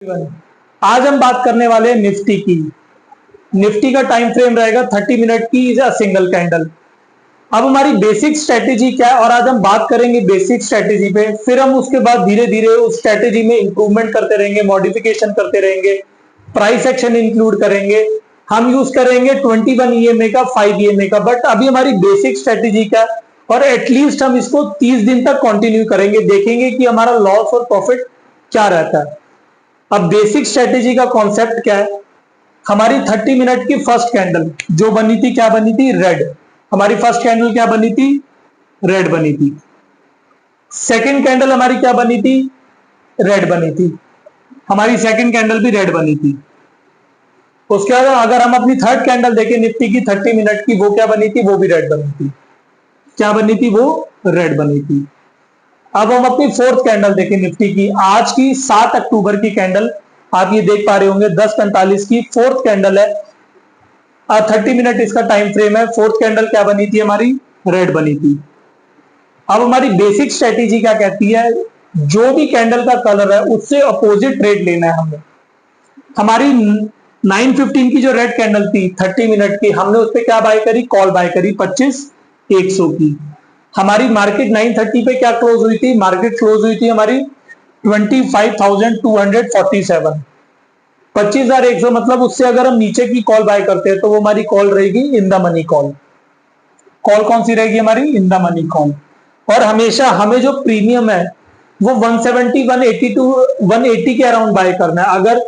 आज हम बात करने वाले हैं निफ्टी की। निफ्टी का टाइम फ्रेम रहेगा 30 मिनट की सिंगल कैंडल। अब हमारी बेसिक स्ट्रेटेजी क्या है और आज हम बात करेंगे बेसिक स्ट्रेटेजी पे, फिर हम उसके बाद धीरे धीरे उस स्ट्रेटेजी में इंप्रूवमेंट करते रहेंगे, मॉडिफिकेशन करते रहेंगे, प्राइस एक्शन इंक्लूड करेंगे। हम यूज करेंगे 21 ईएमए का, 5 ईएमए का, बट अभी हमारी बेसिक स्ट्रेटेजी क्या है और एटलीस्ट हम इसको 30 दिन तक कंटिन्यू करेंगे, देखेंगे कि हमारा लॉस और प्रॉफिट क्या रहता है। अब बेसिक स्ट्रेटेजी का कॉन्सेप्ट क्या है? हमारी 30 मिनट की फर्स्ट कैंडल जो बनी थी, क्या बनी थी? रेड। हमारी फर्स्ट कैंडल क्या बनी थी? रेड बनी थी। सेकंड कैंडल हमारी क्या बनी थी? रेड बनी थी। हमारी सेकंड कैंडल भी रेड बनी थी। उसके बाद अगर हम अपनी थर्ड कैंडल देखें निफ्टी की 30 मिनट की, वो क्या बनी थी? वो भी रेड बनी थी। क्या बनी थी? वो रेड बनी थी। अब हम अपनी फोर्थ कैंडल देखें निफ्टी की, आज की 7 अक्टूबर की कैंडल, आप ये देख पा रहे होंगे 10:45 की फोर्थ कैंडल है। 30 मिनट इसका टाइम फ्रेम है। फोर्थ कैंडल क्या बनी थी? हमारी रेड बनी थी। अब हमारी बेसिक स्ट्रेटेजी क्या कहती है? जो भी कैंडल का कलर है उससे अपोजिट ट्रेड लेना है हमें। हमारी 9:15 की जो रेड कैंडल थी 30 मिनट की, हमने उस पर क्या बाय करी? कॉल बाय करी 25,100 की। हमारी मार्केट 9:30 पे क्या क्लोज हुई थी? मार्केट क्लोज हुई थी हमारी 25,247। 25,100 मतलब उससे अगर हम नीचे की कॉल बाय करते हैं तो वो हमारी कॉल रहेगी in the money call. Call कौन सी रहेगी? हमारी इन द मनी कॉल। और हमेशा हमें जो प्रीमियम है वो 170, 180 टू 180 के अराउंड बाय करना है। अगर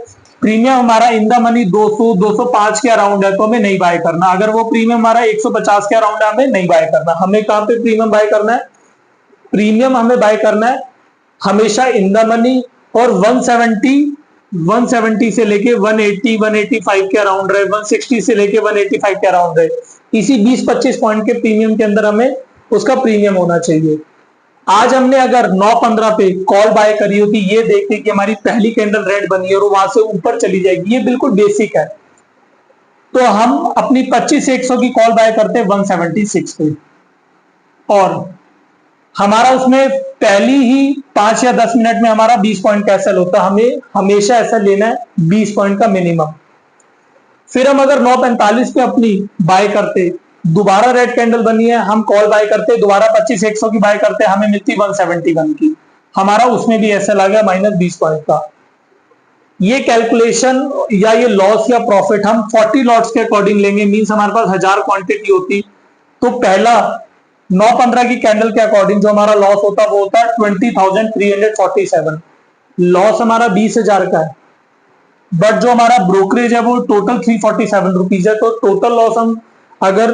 प्रीमियम हमारा इन द मनी 200, 205 के अराउंड है तो हमें नहीं बाय करना। अगर वो प्रीमियम हमारा 150 के अराउंड है, हमें नहीं बाय करना। हमें कहां पे प्रीमियम बाय करना है? प्रीमियम हमें बाय करना है हमेशा इन द मनी, और 170 से लेके 180, 185 के अराउंड रहे, 160 से लेके 185 के अराउंड रहे। इसी 20-25 पॉइंट के प्रीमियम के अंदर हमें उसका प्रीमियम होना चाहिए। आज हमने अगर 9:15 पे कॉल बाय करी होती, ये देखते कि हमारी पहली कैंडल रेड बनी और वहां से ऊपर चली जाएगी, ये बिल्कुल बेसिक है, तो हम अपनी 25,100 की कॉल बाय करते हैं 176 पे, और हमारा उसमें पहली ही 5 या 10 मिनट में हमारा 20 पॉइंट का एसएल होता है। हमें हमेशा ऐसा लेना है 20 पॉइंट का मिनिमम। फिर हम अगर 9:45 पे अपनी बाय करते, दोबारा रेड कैंडल बनी है, हम कॉल बाय करते, दोबारा 25,100 की बाय करते, हमें मिलती 171 की। हमारा उसमें भी एसएल आ गया -20 पॉइंट का। ये कैलकुलेशन या ये लॉस या प्रॉफिट हम 40 लॉट्स के अकॉर्डिंग लेंगे। मींस हमारे पास 1000 क्वांटिटी होती तो पहला 9:15 की कैंडल के अकॉर्डिंग जो हमारा लॉस होता वो होता 20,347। लॉस हमारा 20,000 का है, बट जो हमारा ब्रोकरेज है वो टोटल 347 रुपीज है। तो टोटल लॉस हम अगर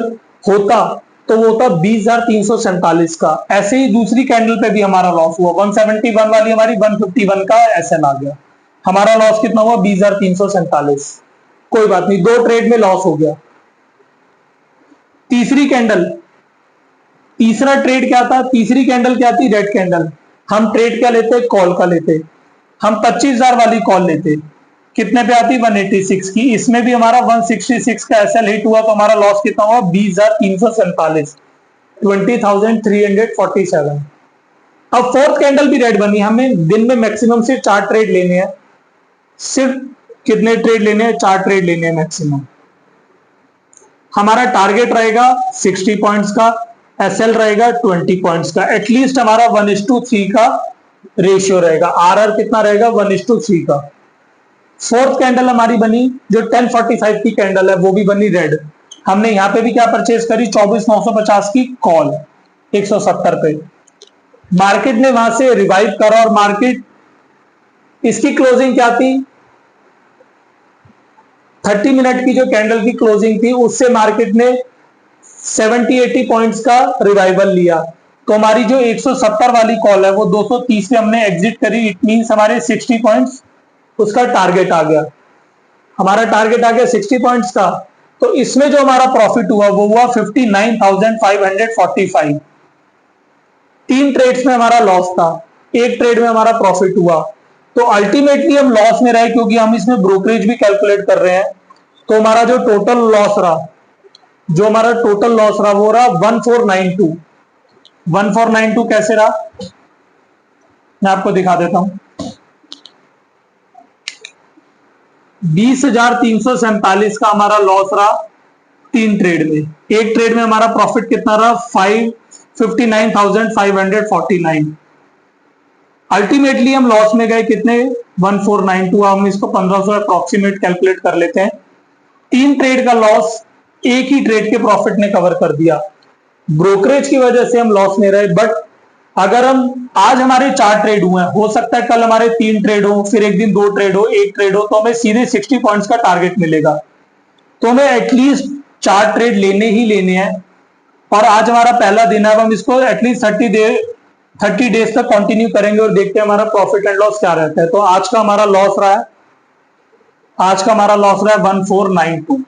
होता तो वो होता 20,347 का। ऐसे ही दूसरी कैंडल पे भी हमारा लॉस हुआ, 171 वाली हमारी 151 का एसएल आ गया। हमारा लॉस कितना हुआ? 20,347। कोई बात नहीं, 2 ट्रेड में लॉस हो गया। तीसरी कैंडल, तीसरा ट्रेड क्या था? तीसरी कैंडल क्या थी? Red candle. हम ट्रेड क्या लेते? कॉल का लेते। हम 25,000 वाली कॉल लेते। कितने पे आती? 186 की। इसमें भी हमारा 166 का एसएल हिट हुआ तो हमारा लॉस कितना हुआ? 20,347, 20,347। अब फोर्थ कैंडल भी रेड बनी। हमें दिन में मैक्सिमम सिर्फ 4 ट्रेड लेने हैं। सिर्फ कितने ट्रेड लेने हैं? 4 ट्रेड लेने हैं मैक्सिमम। हमारा टारगेट रहेगा 60 पॉइंट्स का, एसएल रहेगा 20 पॉइंट्स का। एटलीस्ट हमारा 1:3 का रेशियो रहेगा। आरआर कितना रहेगा? 1:3 का। फोर्थ कैंडल हमारी बनी जो 10:45 की कैंडल है, वो भी बनी रेड। हमने यहां पे भी क्या परचेज करी? 24,950 की कॉल 170 पे। मार्केट ने वहां से रिवाइव करा और मार्केट, इसकी क्लोजिंग क्या थी? 30 मिनट की जो कैंडल की क्लोजिंग थी उससे मार्केट ने 70-80 पॉइंट्स का रिवाइवल लिया। तो हमारी जो 170 वाली कॉल है वो 230 पे हमने एग्जिट करी। इट मींस हमारे 60 पॉइंट्स उसका टारगेट आ गया। हमारा टारगेट आ गया 60 पॉइंट्स का। तो इसमें जो हमारा प्रॉफिट हुआ वो हुआ 59,545। 3 ट्रेड्स में हमारा लॉस था, एक ट्रेड में हमारा प्रॉफिट हुआ। तो अल्टीमेटली हम लॉस में रहे क्योंकि हम इसमें ब्रोकरेज भी कैलकुलेट कर रहे हैं। तो हमारा जो टोटल लॉस रहा, जो हमारा टोटल लॉस रहा वो रहा 1492। 1492 कैसे रहा? मैं आपको दिखा देता हूं। 20,347 का हमारा लॉस रहा 3 ट्रेड में। एक ट्रेड में हमारा प्रॉफिट कितना रहा 59,549। अल्टीमेटली हम लॉस में गए कितने 1492। हम इसको 1500 अप्रोक्सीमेट कैलकुलेट कर लेते हैं। 3 ट्रेड का लॉस एक ही ट्रेड के प्रॉफिट ने कवर कर दिया। ब्रोकरेज की वजह से हम लॉस में रहे, बट अगर हम आज हमारे 4 ट्रेड हुए हैं, हो सकता है कल हमारे 3 ट्रेड हो, फिर एक दिन 2 ट्रेड हो, 1 ट्रेड हो, तो हमें सीधे 60 पॉइंट्स का टारगेट मिलेगा। तो हमें एटलीस्ट 4 ट्रेड लेने ही लेने हैं। और आज हमारा पहला दिन है, अब हम इसको एटलीस्ट 30 डेज तक कंटिन्यू करेंगे और देखते हैं हमारा प्रॉफिट एंड लॉस क्या रहता है। तो आज का हमारा लॉस रहा है 1492।